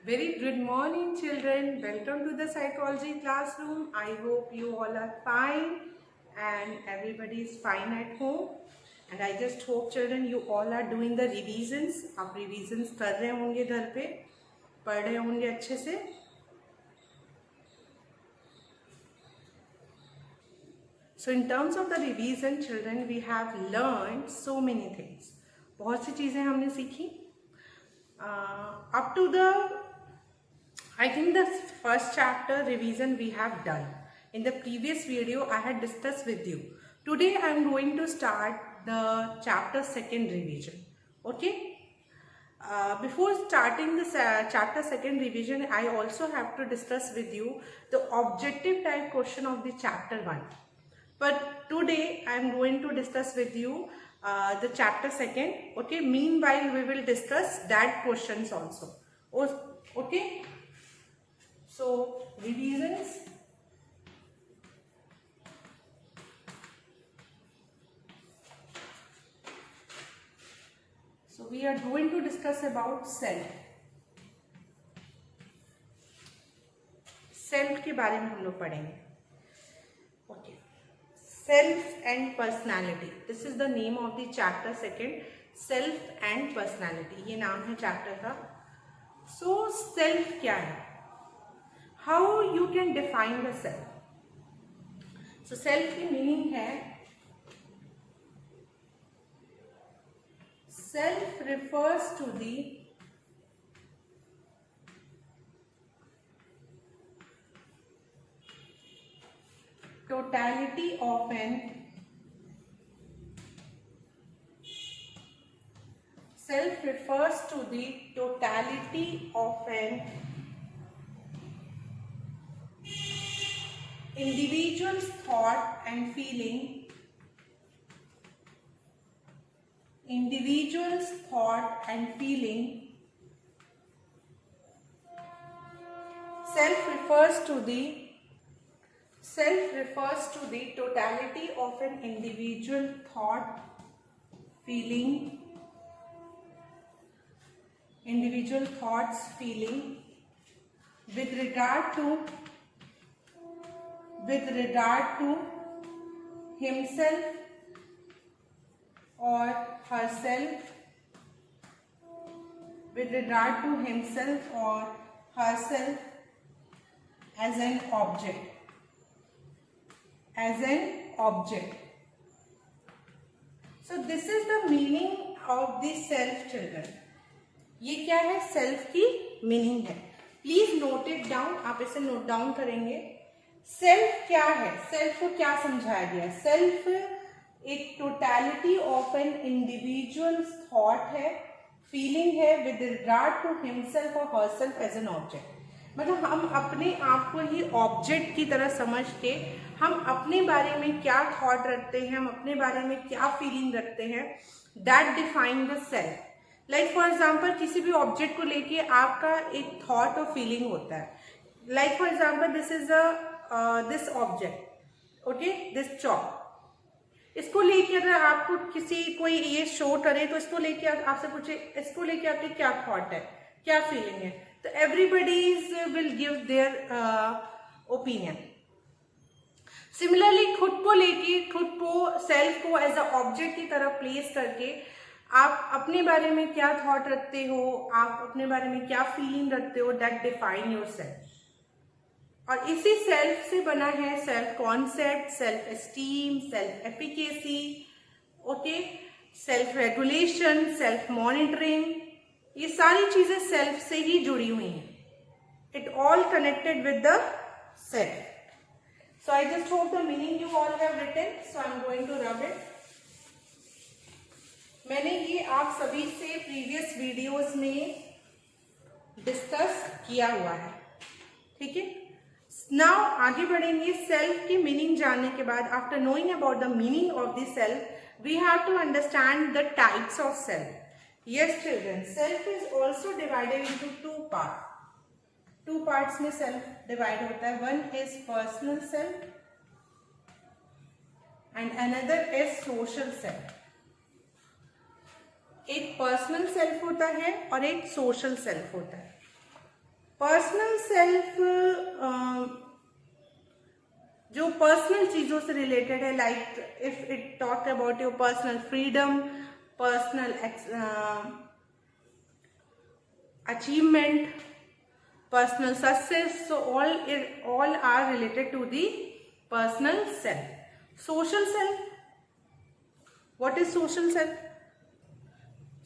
Very good morning, children. Welcome to the psychology classroom. I hope you all are fine and everybody is fine at home. And I just hope, children, you all are doing the revisions. आप revisions कर रहे होंगे घर पे, पढ़ रहे होंगे अच्छे से. So in terms of the revision, children, we have learned so many things. बहुत सी चीज़ें हमने सीखी. Up to the I think the first chapter revision we have done. In the previous video I had discussed with you. Today I am going to start the chapter second revision. Okay. Before starting the chapter second revision, I also have to discuss with you the objective type question of the chapter 1. But today I am going to discuss with you the chapter second. Okay. Meanwhile, we will discuss that questions also. Okay. So, revisions. So, we are going to discuss about self. Self के बारे में हम लोग पढ़ेंगे. Okay. Self and personality. This is the name of the chapter second. Self and personality. ये नाम है chapter का. So, self क्या है? How you can define the self? So self की meaning है self refers to the totality of an individual's thought and feeling, self refers to the totality of an individual thought, feeling, with regard to himself or herself, as an object. So this is the meaning of the self, children. ये क्या है? Self की meaning है. Please note it down. आप इसे note down करेंगे. Self क्या है? सेल्फ को क्या समझाया गया? सेल्फ एक totality of an individual thought है, फीलिंग है, विद रिगार्ड टू हिमसेल्फ और हरसेल्फ एज एन ऑब्जेक्ट. मतलब हम अपने आप को ही ऑब्जेक्ट की तरह समझ के हम अपने बारे में क्या थॉट रखते हैं, हम अपने बारे में क्या फीलिंग रखते हैं, that define the self. Like for example, किसी भी ऑब्जेक्ट को लेके आपका एक थॉट और फीलिंग होता है. Like for example, this is this object, okay, this chalk. इसको लेके अगर आपको कोई ये शो करे तो इसको लेके आपसे पूछे, इसको लेके आपके क्या थॉट है, क्या फीलिंग है, तो everybody's will give their opinion. Similarly खुद को सेल्फ को एज अ ऑब्जेक्ट की तरह प्लेस करके आप अपने बारे में क्या थॉट रखते हो, आप अपने बारे में क्या फीलिंग रखते हो, दैट डिफाइन योर सेल्फ. और इसी सेल्फ से बना है self concept, self esteem, self efficacy, okay, self regulation, self monitoring. ये सारी चीजें सेल्फ से ही जुड़ी हुई हैं. It all connected with the self. So I just hope the meaning you all have written. So I am going to rub it. मैंने ये आप सभी से प्रीवियस वीडियोस में डिस्कस किया हुआ है. ठीक है. नाउ आगे बढ़ेंगे. सेल्फ की मीनिंग जानने के बाद, after knowing about the meaning of the self, we have to understand the types of self. Yes children, self is also divided into two parts में सेल्फ डिवाइड होता है. One is personal self and another is social self. एक personal self होता है और एक social self होता है. पर्सनल सेल्फ जो पर्सनल चीजों से रिलेटेड है, like if it talk about your personal freedom, personal achievement, personal success, so all are related to the personal self. Social self, what is social self?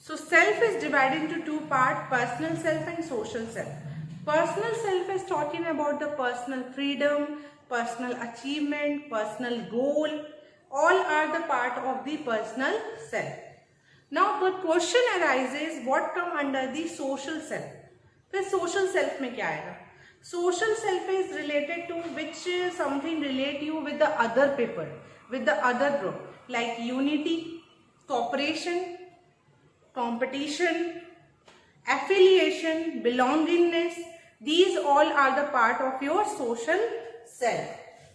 So self is divided into two parts, personal self and social self. Personal self is talking about the personal freedom, personal achievement, personal goal, all are the part of the personal self. Now the question arises, what come under the social self? फिर social self में क्या आएगा? Social self is related to which something relate you with the other people, with the other group, like unity, cooperation, competition, affiliation, belongingness, these all are the part of your social self.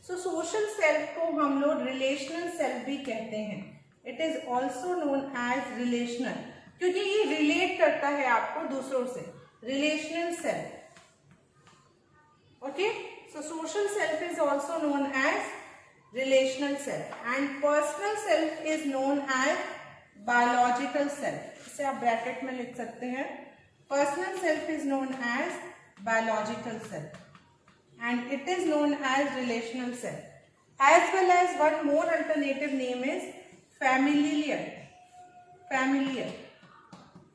So social self को हम लोग relational self भी कहते हैं. It is also known as relational, क्योंकि ये relate करता है आपको दूसरों से. Relational self. Okay, so social self is also known as relational self, and personal self is known as biological self. इसे आप ब्रैकेट में लिख सकते हैं. Personal self is known as biological self, and it is known as relational self. As well as one more alternative name is familial. Familial.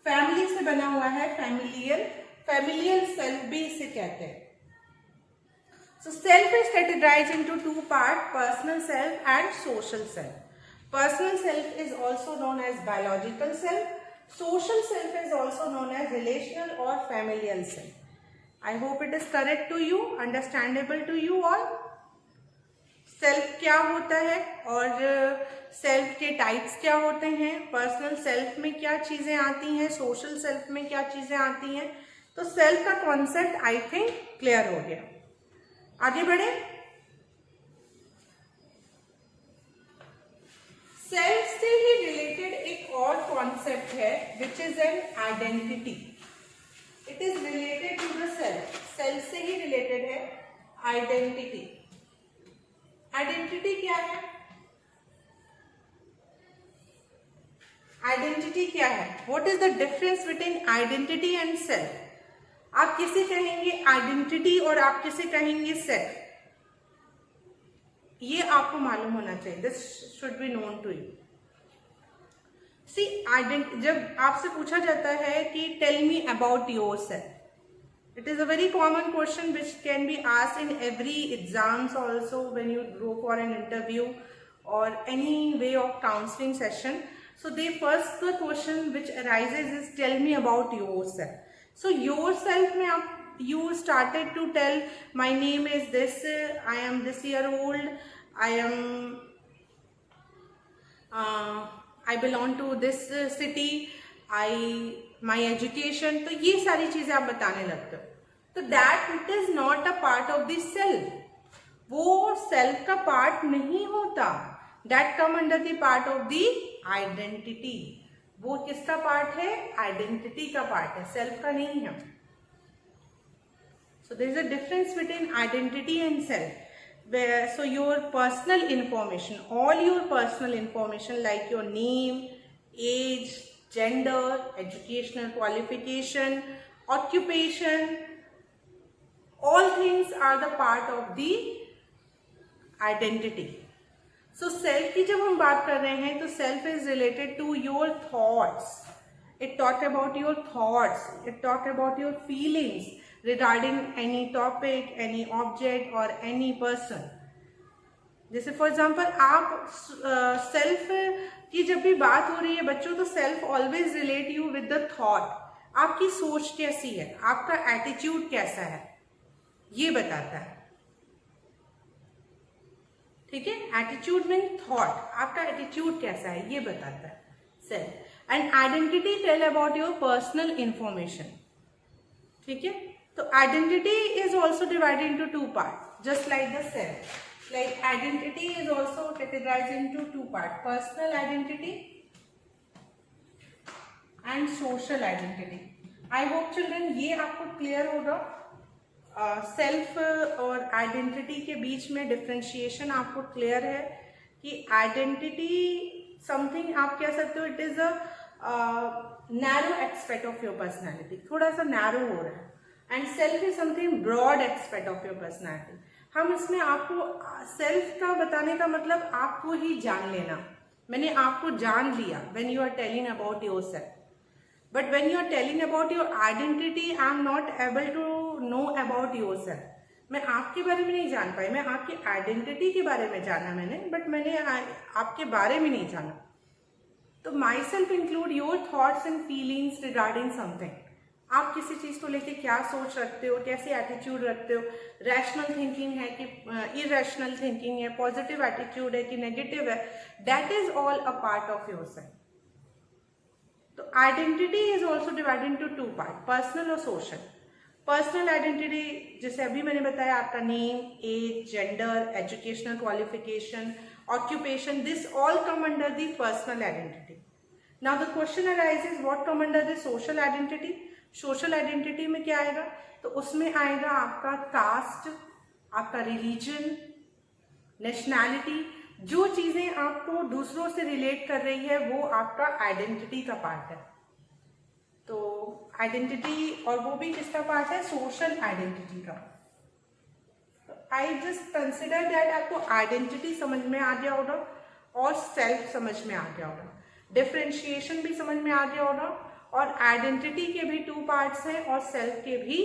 Family से बना हुआ है familial. Familial self भी इसे कहते हैं. So self is categorized into two parts, personal self and social self. Personal self is also known as biological self. Social self is also known as relational or familial self. I hope it is correct to you, understandable to you all. Self क्या होता है और self के types क्या होते हैं, personal self में क्या चीजें आती हैं, सोशल सेल्फ में क्या चीजें आती हैं. तो सेल्फ का कॉन्सेप्ट आई थिंक क्लियर हो गया. आगे बढ़े. सेल्फ से ही रिलेटेड एक और कॉन्सेप्ट है which is an identity. It is related to the self. Self से ही रिलेटेड है आइडेंटिटी. आइडेंटिटी क्या है? आइडेंटिटी क्या है? What is the difference between identity and self? आप किसे कहेंगे आइडेंटिटी और आप किसे कहेंगे सेल्फ? ये आपको मालूम होना चाहिए. This should be known to you. See जब आपसे पूछा जाता है कि tell me about yourself, it is a very common question which can be asked in every exams also when you go for an interview or any way of counseling session. So the first question which arises is tell me about yourself. So yourself में आप you started to tell my name is this, I am this year old, I belong to this city, my education. तो ये सारी चीजें आप बताने लगते हो. तो that it is not a part of the self. वो सेल्फ का पार्ट नहीं होता. That come under the part of the identity. वो किसका पार्ट है? आइडेंटिटी का पार्ट है, सेल्फ का नहीं है. So there is a difference between identity and self. So your personal information, all your personal information like your name, age, gender, educational qualification, occupation, all things are the part of the identity. So self की जब हम बात कर रहे हैं तो self is related to your thoughts. It talk about your thoughts. It talk about your feelings regarding any topic, any object or any person. जैसे for example आप सेल्फ की जब भी बात हो रही है बच्चों, तो self always relate you with the thought. आपकी सोच कैसी है, आपका एटीट्यूड कैसा है, ये बताता है. ठीक है, एटीट्यूड मीन थॉट. आपका एटीट्यूड कैसा है ये बताता है self. And identity tell about your personal information. ठीक है, तो identity is also divided into two part just like the self. Like identity is also categorized into two parts, personal identity and social identity. I hope children ये आपको clear होगा. Self और identity के बीच में differentiation आपको clear है कि identity something आप कह सकते हो it is a narrow aspect of your personality, थोड़ा सा नैरो हो रहा है, and self is something broad aspect of your personality. हम इसमें आपको सेल्फ का बताने का मतलब आपको ही जान लेना, मैंने आपको जान लिया when you are telling about your self, but when you are telling about your identity I am not able to know about your self. मैं आपके बारे में नहीं जान पाई, मैं आपकी आइडेंटिटी के बारे में जाना मैंने, बट मैंने आपके बारे में नहीं जाना। तो my self include your thoughts and feelings regarding something. आप किसी चीज को लेके क्या सोच रखते हो, कैसे एटीट्यूड रखते हो, रैशनल थिंकिंग है कि इरेशनल थिंकिंग है, पॉजिटिव एटीट्यूड है कि नेगेटिव है, that is all a part of yourself. तो identity is also divided into two part, personal और सोशल। पर्सनल आइडेंटिटी जैसे अभी मैंने बताया, आपका name, age, gender, educational qualification, occupation, this all come under the personal identity. Now the question arises what come under the social identity. Social identity में क्या आएगा, तो उसमें आएगा आपका कास्ट, आपका रिलीजन, नेशनैलिटी, जो चीजें आपको दूसरों से रिलेट कर रही है वो आपका आइडेंटिटी का पार्ट है। तो आइडेंटिटी, और वो भी किसका पार्ट है, सोशल आइडेंटिटी का। आई जस्ट कंसिडर दैट आपको आइडेंटिटी समझ में आ गया होगा और सेल्फ समझ में आ गया होगा, डिफ्रेंशिएशन भी समझ में आ गया होगा, और आइडेंटिटी के भी टू पार्ट्स हैं और सेल्फ के भी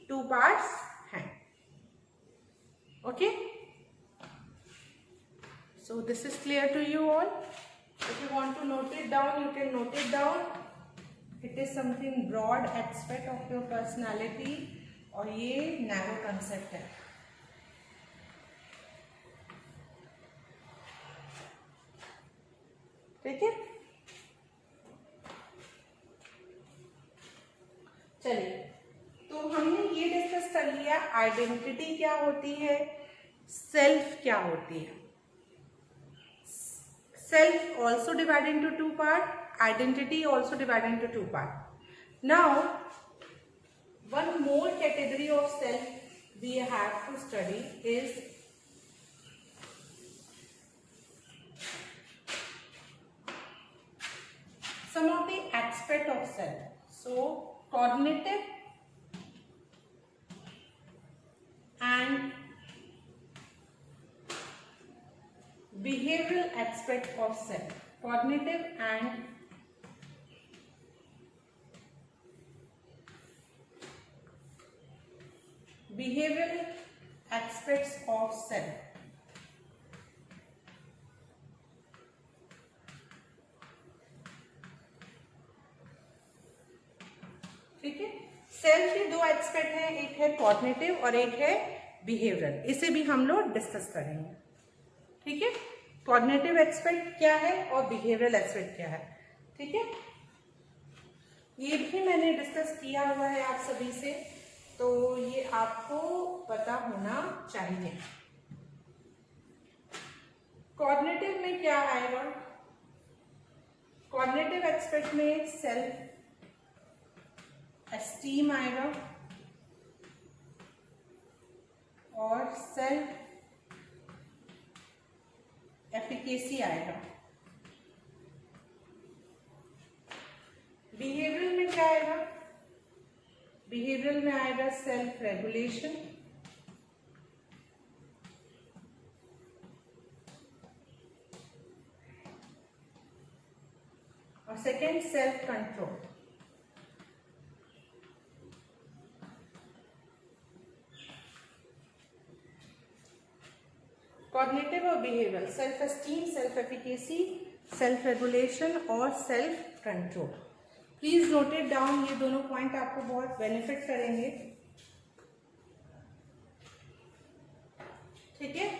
टू पार्ट्स हैं। Okay, so this is clear to you all. If you want to note it down, you can note it down. It is something broad aspect of your personality और ये narrow concept है। ठीक है, चलिए, तो हमने ये डिस्कस कर लिया आइडेंटिटी क्या होती है, सेल्फ क्या होती है। Self also divided into two parts, identity also divided into two parts. Now, one more category of self we have to study is some of the aspect of self. So, cognitive and behavioral aspect of self. Cognitive and behavioral aspects of self. ठीक है, self के दो aspect हैं, एक है cognitive और एक है बिहेवियरल, इसे भी हम लोग डिस्कस करेंगे। ठीक है, कॉग्निटिव एस्पेक्ट क्या है और बिहेवियरल एस्पेक्ट क्या है। ठीक है, ये भी मैंने डिस्कस किया हुआ है आप सभी से, तो ये आपको पता होना चाहिए। कॉग्निटिव में क्या आएगा, कॉग्निटिव एस्पेक्ट में सेल्फ एस्टीम आएगा और सेल्फ एफिकेसी आएगा। बिहेवियरल में क्या आएगा, बिहेवियरल में आएगा सेल्फ रेगुलेशन, और सेकेंड सेल्फ कंट्रोल। कॉग्निटिव और behavioural, self esteem, self efficacy, self regulation और self control. Please note it down, ये दोनों पॉइंट आपको बहुत बेनिफिट करेंगे। ठीक है,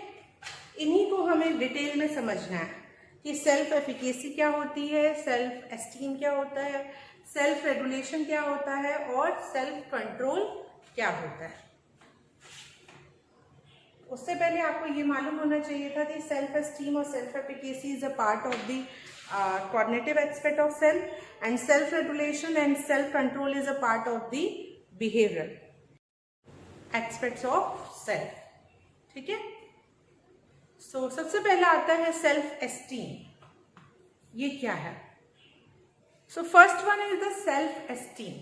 इन्हीं को हमें डिटेल में समझना है कि सेल्फ एफिकेसी क्या होती है, सेल्फ एस्टीम क्या होता है, सेल्फ रेगुलेशन क्या होता है और सेल्फ कंट्रोल क्या होता है। उससे पहले आपको ये मालूम होना चाहिए था कि सेल्फ एस्टीम और self efficacy is a part of the cognitive aspect of self and self regulation and self control is a part of the behaviour. Aspects of self, ठीक है। सो सबसे पहला आता है सेल्फ एस्टीम। ये क्या है? So first one is the self esteem.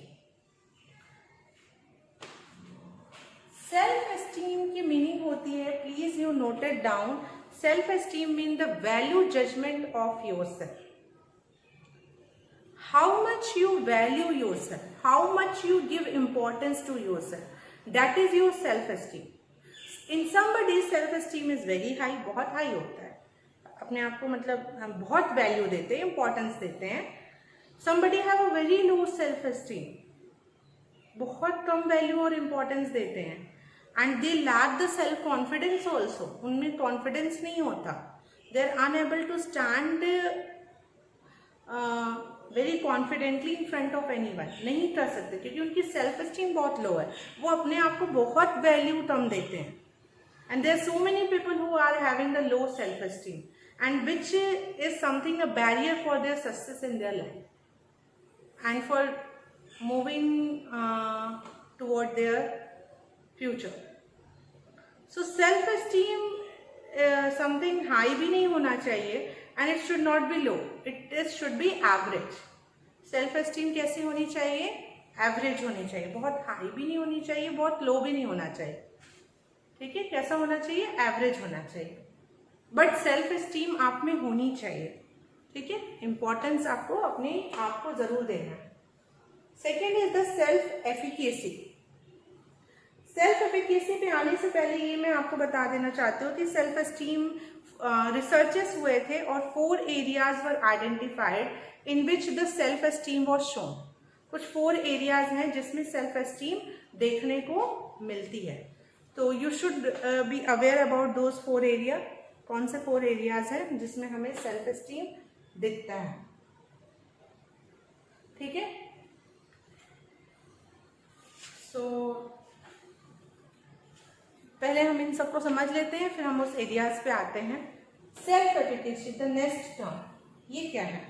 Self esteem की मीनिंग होती है, please you note it down, self esteem mean the value judgement of yourself. How much you value yourself, how much you give importance to yourself, that is your self-esteem. In somebody self-esteem is very high, बहुत high होता है, अपने आप को मतलब हम बहुत value देते हैं, इंपॉर्टेंस देते हैं. Somebody have a very low self-esteem, बहुत कम वैल्यू और इम्पोर्टेंस देते हैं. And they lack the self confidence also, उनमें कॉन्फिडेंस नहीं होता. They are unable to stand very confidently in front of any one, नहीं कर सकते क्योंकि उनकी सेल्फ एस्टीम बहुत लो है. वो अपने आप को बहुत वैल्यू कम देते हैं. And there are so many people who are having the low self esteem and which is something a barrier for their success in their life and for moving toward their future. So self esteem something high भी नहीं होना चाहिए and it should not be low, should be average. Self esteem कैसी होनी चाहिए? Average होनी चाहिए, बहुत हाई भी नहीं होनी चाहिए, बहुत लो भी नहीं होना चाहिए. ठीक है, कैसा होना चाहिए? एवरेज होना चाहिए. बट सेल्फ एस्टीम आप में होनी चाहिए. ठीक है, इंपॉर्टेंस आपको अपने आप को जरूर देना है. Second is the self efficacy. Self efficacy पे आने से पहले ये मैं आपको बता देना चाहती हूँ कि सेल्फ एस्टीम रिसर्चेस हुए थे और 4 areas were identified in which the self esteem was shown. कुछ 4 एरियाज हैं जिसमें सेल्फ एस्टीम देखने को मिलती है. तो you should be aware about those 4 area. कौन से 4 एरियाज हैं जिसमें हमें सेल्फ एस्टीम दिखता है? ठीक है, सो पहले हम इन सबको समझ लेते हैं, फिर हम उस एरियाज पे आते हैं. Self efficacy, the next term, ये क्या है?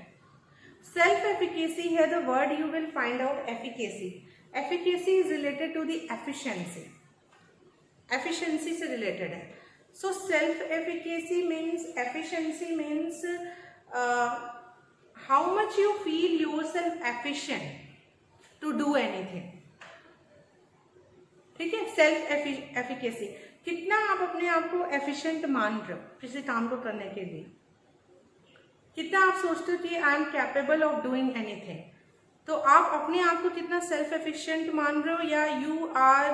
सेल्फ एफिकेसी है the word you will find out. Efficacy, efficacy is related to the efficiency, efficiency से रिलेटेड है. So self efficacy means, efficiency means how much you feel yourself efficient to do anything. ठीक है, self efficacy, कितना आप अपने आप को efficient मान रहे हो किसी काम को करने के लिए, कितना आप सोचते हो कि I am capable of doing anything. तो आप अपने आप को कितना सेल्फ एफिशिएंट मान रहे हो, या you are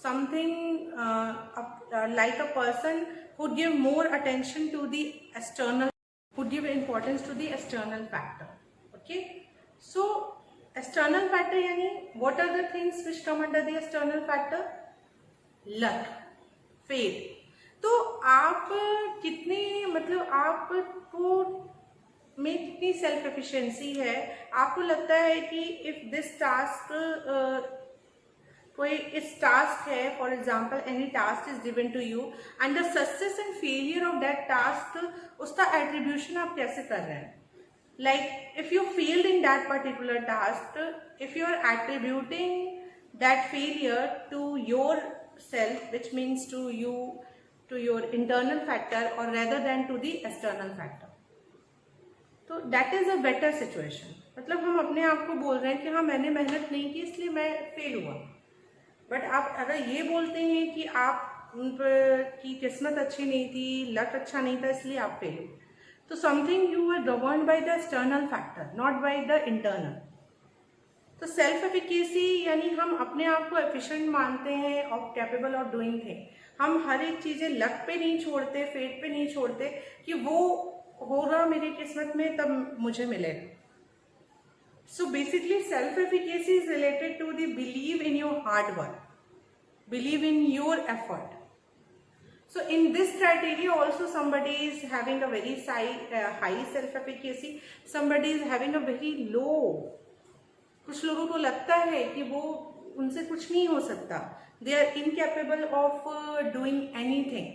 something like a person who give more attention to the external, who give importance to the external factor. Okay, so external factor यानी what are the things which come under the external factor? Luck, fate. तो आप कितने, मतलब आपको में कितनी self efficiency है? आपको लगता है कि इफ दिस टास्क, कोई इस टास्क है, for example any task is given to you and the success and failure of that task, उसका एट्रीब्यूशन आप कैसे कर रहे हैं? Like if you failed in that particular task, if you are attributing that failure to yourself, which means to you, to your internal factor, or rather than to the external factor, तो that is a better situation. मतलब हम अपने आप को बोल रहे हैं कि हाँ मैंने मेहनत नहीं की इसलिए मैं फेल हुआ. बट आप अगर ये बोलते हैं कि आप की किस्मत अच्छी नहीं थी, लक अच्छा नहीं था इसलिए आप फेल हुए, तो something you are governed by the external factor, not by the internal. तो सेल्फ एफिकेसी यानी हम अपने आप को एफिशिएंट मानते हैं और कैपेबल ऑफ डूइंग थिंग. हम हर एक चीजें लक पे नहीं छोड़ते, फेट पे नहीं छोड़ते कि वो होगा मेरी किस्मत में तब मुझे मिलेगा. So basically self efficacy is related to the believe in your hard work, believe in your effort. So in this criteria also somebody is having a very high self-efficacy, somebody is having a very low. कुछ लोगों को लगता है कि वो उनसे कुछ नहीं हो सकता, they are incapable of doing anything,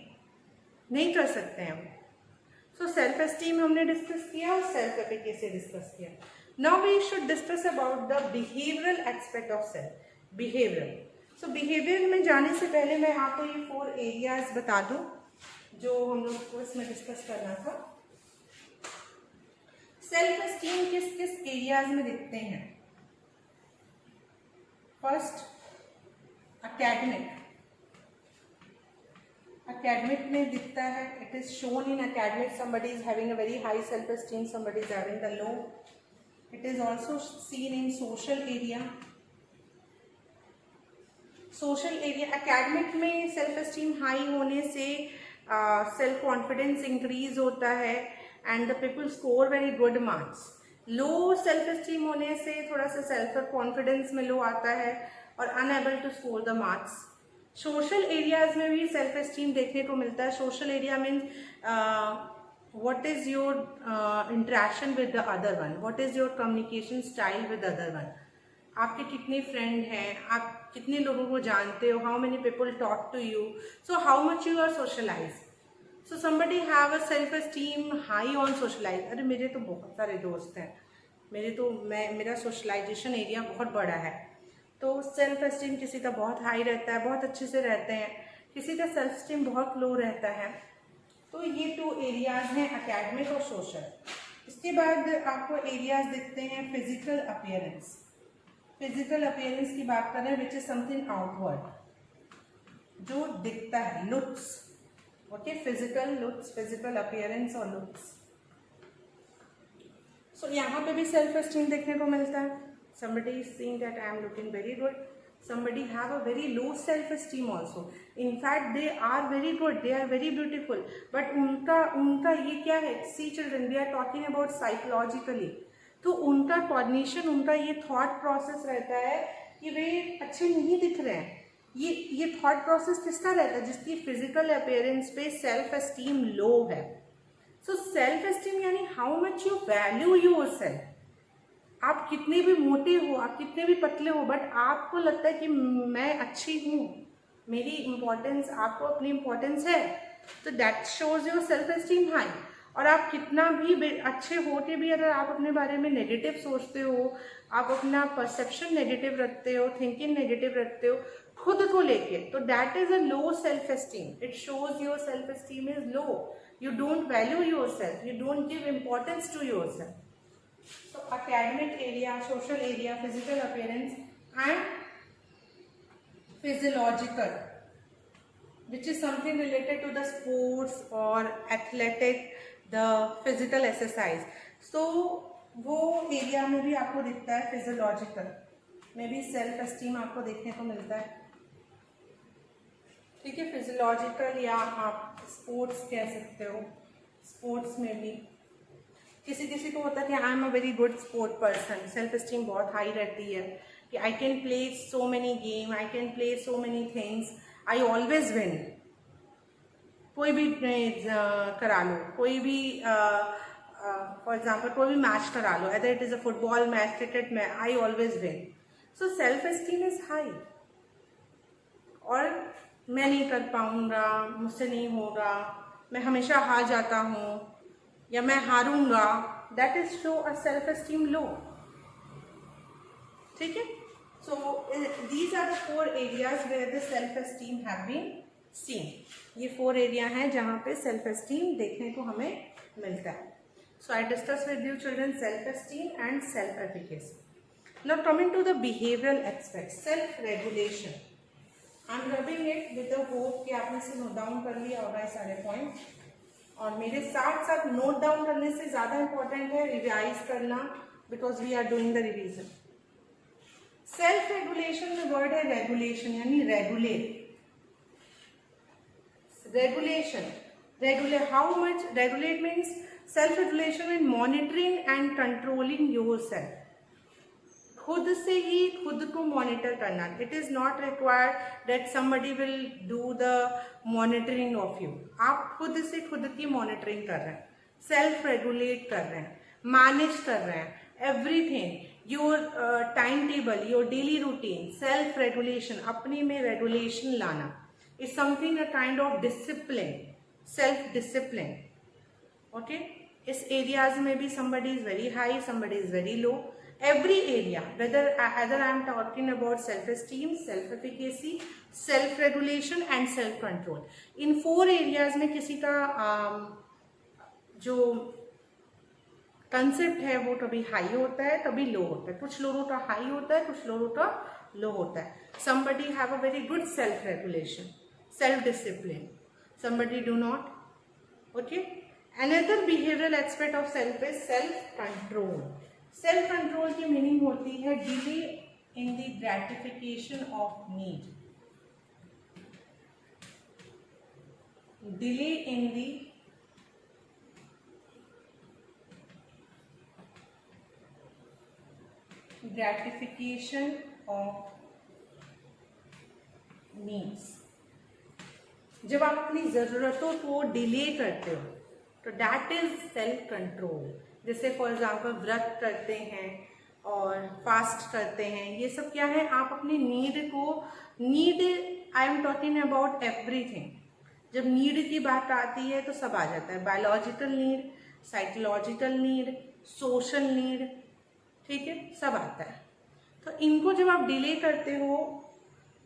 नहीं कर सकते हैं. So self-esteem हमने डिस्कस किया और self-efficacy डिस्कस किया. Now we should discuss about the behavioral aspect of self. Behavioral. So behaviour में जाने से पहले मैं आपको ये 4 एरियाज बता दूं जो हम लोग को इसमें डिस्कस करना था। सेल्फ एस्टीम किस किस एरियाज में दिखते हैं? फर्स्ट, academic में दिखता है. It is shown in academic. Somebody is having a very high self-esteem, somebody is having the low. It is also seen in social area. Social area, academic में self-esteem high होने से self-confidence increase होता है and the people score very good marks. Low self-esteem होने से थोड़ा सा self-confidence में low आता है और unable to score the marks. Social areas में भी सेल्फ एस्टीम देखने को मिलता है. Social area means what is your interaction with the other one, what is your communication style with other one. आपके कितने फ्रेंड हैं, आप कितने लोगों को जानते हो, how many people talk to you, so how much you are socialize. So somebody have a self esteem high on socialize. अरे मेरे तो बहुत सारे दोस्त हैं, मेरा सोशलाइजेशन एरिया बहुत बड़ा है. तो सेल्फ एस्टीम किसी का बहुत हाई रहता है, बहुत अच्छे से रहते हैं, किसी का सेल्फ एस्टीम बहुत लो रहता है. तो ये 2 एरियाज हैं, एकेडमिक और सोशल. इसके बाद आपको एरियाज दिखते हैं फिजिकल अपीयरेंस. फिजिकल अपीयरेंस की बात करें, विच इज समथिंग आउटवर्ड, जो दिखता है, looks. Okay, physical looks, physical appearance और लुक्स. सो यहाँ पे भी सेल्फ एस्टीम देखने को मिलता है. Somebody is saying that I am looking very good. Somebody have a very low self-esteem also. In fact, they are very good. They are very beautiful. But उनका ये क्या है? See children, we are talking about psychologically. तो उनका cognition, उनका ये thought process रहता है कि वे अच्छे नहीं दिख रहे हैं. ये thought process किसका रहता है? जिसकी physical appearance पे self-esteem low है. So self-esteem यानी how much you value yourself. आप कितने भी मोटे हो, आप कितने भी पतले हो, बट आपको लगता है कि मैं अच्छी हूँ, मेरी इम्पोर्टेंस, आपको अपनी इम्पोर्टेंस है, तो that shows your self esteem high. और आप कितना भी अच्छे होके भी अगर आप अपने बारे में नेगेटिव सोचते हो, आप अपना परसेप्शन नेगेटिव रखते हो, थिंकिंग नेगेटिव रखते हो खुद को लेके, तो that is a low self esteem. It shows your self esteem is low. You don't value your self, you don't give importance to your self. So academic area, social area, physical appearance and physiological, which is something related to the sports or athletic, the physical exercise. So वो area में भी आपको दिखता है physiological में भी self esteem आपको देखने को मिलता है. ठीक है, फिजियोलॉजिकल या आप स्पोर्ट्स कह सकते हो. स्पोर्ट्स में भी किसी को होता है कि I am a very good sport person, self esteem बहुत हाई रहती है कि I can play so many game, I can play so many things, I always win. कोई भी करा लो, कोई भी फॉर एग्जाम्पल कोई भी मैच करा लो, other it is a football match, cricket match, I always win. So self esteem is high. और मैं नहीं कर पाऊंगा, मुझसे नहीं होगा, मैं हमेशा हार जाता हूँ या मैं हारूंगा, that is show a self esteem low. ठीक है. So these are the 4 areas where the self esteem have been seen. ये 4 एरिया हैं जहाँ पे सेल्फ एस्टीम देखने को हमें मिलता है. So I discuss with you children self esteem and self efficacy. Now coming to the behavioural aspect, self regulation. I am rubbing it with the hope कि आपने से नोट डाउन कर लिया होगा ये सारे पॉइंट. और मेरे साथ साथ नोट डाउन करने से ज़्यादा इम्पोर्टेंट है रिवाइज करना, because we are doing the revision. Self regulation में वर्ड है रेगुलेशन, यानी regulate. Regulation, regulate, how much regulate means self regulation mean monitoring and controlling your self. खुद से ही खुद को मॉनिटर करना. It is not required that somebody will do the monitoring of you. आप खुद से खुद की मॉनिटरिंग कर रहे हैं, सेल्फ रेगुलेट कर रहे हैं, मैनेज कर रहे हैं everything, your time table, your daily routine. Self regulation, अपने में रेगुलेशन लाना is something a kind of discipline, self discipline. Okay, इस एरियाज में भी somebody is very high, somebody is very low. every area, either I am talking about self-esteem, self-efficacy, self-regulation and self-control. In 4 areas में किसी का जो concept है वो कभी हाई होता है कभी लो होता है, कुछ लोगों का हाई होता है कुछ लोगों का लो होता है. Somebody have a very good self-regulation, self-discipline, somebody do not. Okay, another behavioral aspect of self is self-control. Self-control की मीनिंग होती है delay in the gratification of need, delay in the gratification of needs. जब आप अपनी ज़रूरतों को delay करते हो तो दैट इज सेल्फ कंट्रोल. जैसे फॉर एग्जांपल व्रत करते हैं और फास्ट करते हैं, ये सब क्या है, आप अपनी नीड को, need I am talking about everything. जब नीड की बात आती है तो सब आ जाता है, biological need, psychological need, social need, ठीक है, सब आता है. तो इनको जब आप डिले करते हो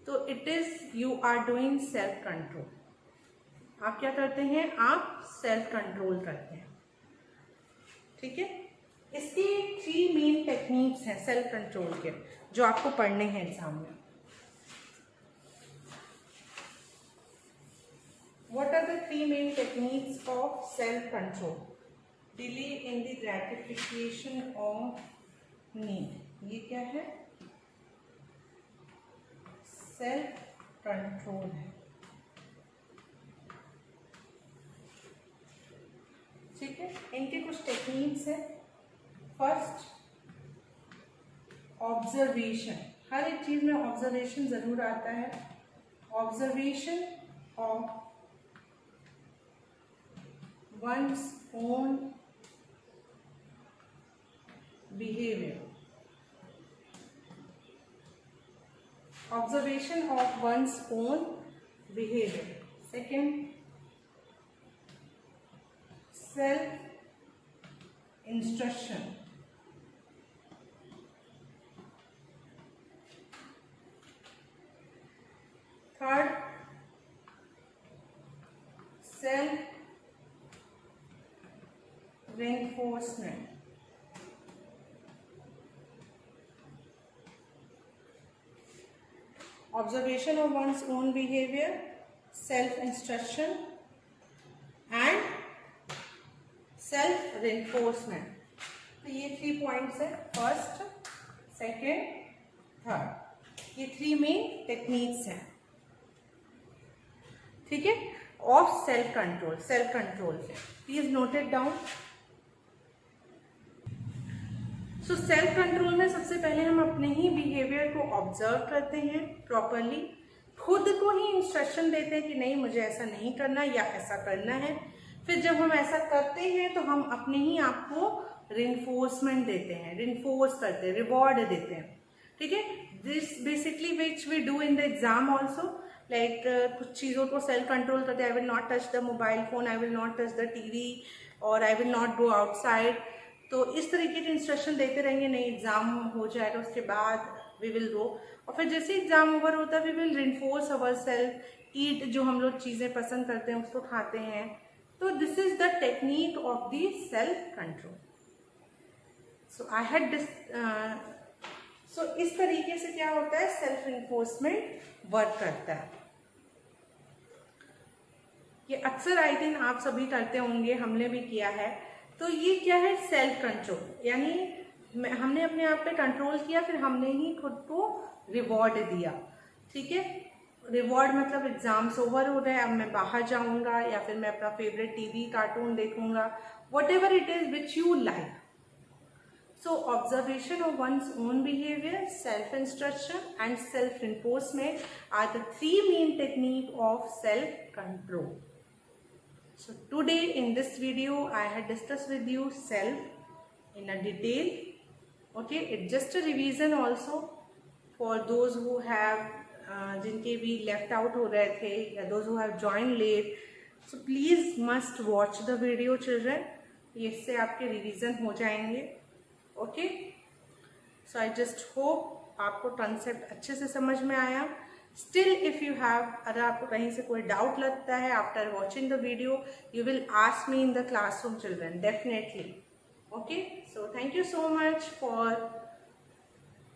तो it is you are doing self control. आप क्या करते हैं, आप सेल्फ कंट्रोल करते हैं. ठीक है, इसकी 3 मेन टेक्निक्स हैं सेल्फ कंट्रोल के जो आपको पढ़ने हैं एग्जाम में. What are the 3 main techniques of self control? Delay in the gratification of need. ये क्या है, सेल्फ कंट्रोल है. ठीक है, इनके कुछ टेक्निक्स है. First, observation. हर एक चीज में ऑब्जर्वेशन जरूर आता है. Observation of one's own behavior. Observation of one's own behavior. Second, self instruction. Third, self reinforcement. Observation of one's own behavior, self-instruction and self-reinforcement. तो ये 3 पॉइंट्स है, फर्स्ट, सेकेंड, थर्ड. ये 3 मेन टेक्निक्स हैं, ठीक है, of self control. Self control से please note it down. So self control में सबसे पहले हम अपने ही बिहेवियर को ऑब्जर्व करते हैं प्रॉपरली, खुद को ही इंस्ट्रक्शन देते हैं कि नहीं मुझे ऐसा नहीं करना या ऐसा करना है. फिर जब हम ऐसा करते हैं तो हम अपने ही आप को रिइंफोर्समेंट देते हैं, रिइंफोर्स करते हैं, रिवॉर्ड देते हैं. ठीक है, this basically which we do in the exam also. Like कुछ चीज़ों को सेल्फ कंट्रोल करते हैं. I will not touch the mobile phone, I will not touch the TV, और I will not go outside. तो इस तरीके के इंस्ट्रक्शन देते रहेंगे. नहीं, एग्जाम हो जाएगा उसके बाद वी विल गो, और फिर जैसे एग्जाम ओवर होता है we will reinforce our self. Eat, जो हम लोग चीज़ें पसंद करते हैं उसको खाते हैं. तो this is the technique of the self control. So I had this. So इस तरीके से क्या होता है, सेल्फ रिइंफोर्समेंट वर्क करता है. ये अक्सर आई थिंक आप सभी करते होंगे, हमने भी किया है. तो ये क्या है, सेल्फ कंट्रोल, यानी हमने अपने आप पे कंट्रोल किया, फिर हमने ही खुद को रिवॉर्ड दिया. ठीक है, रिवॉर्ड मतलब एग्जाम्स ओवर हो रहे हैं, अब मैं बाहर जाऊंगा या फिर मैं अपना फेवरेट टीवी कार्टून देखूंगा, whatever it is which you like. So observation of one's own behaviour, self instruction and self reinforcement are the 3 main technique of self control. So today in this video I had discussed with you self in a detail. Okay, it's just a revision also for those who have जिनके भी left out हो रहे थे या those who have joined late. So please must watch the video children. इससे आपके revision हो जाएंगे. Okay. So I just hope आपको कंसेप्ट अच्छे से समझ में आया. स्टिल इफ यू हैव, अगर आपको कहीं से कोई डाउट लगता है after watching the video, you will ask me in the classroom children, definitely. Okay, so thank you so much for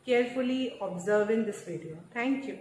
carefully observing this video. Thank you.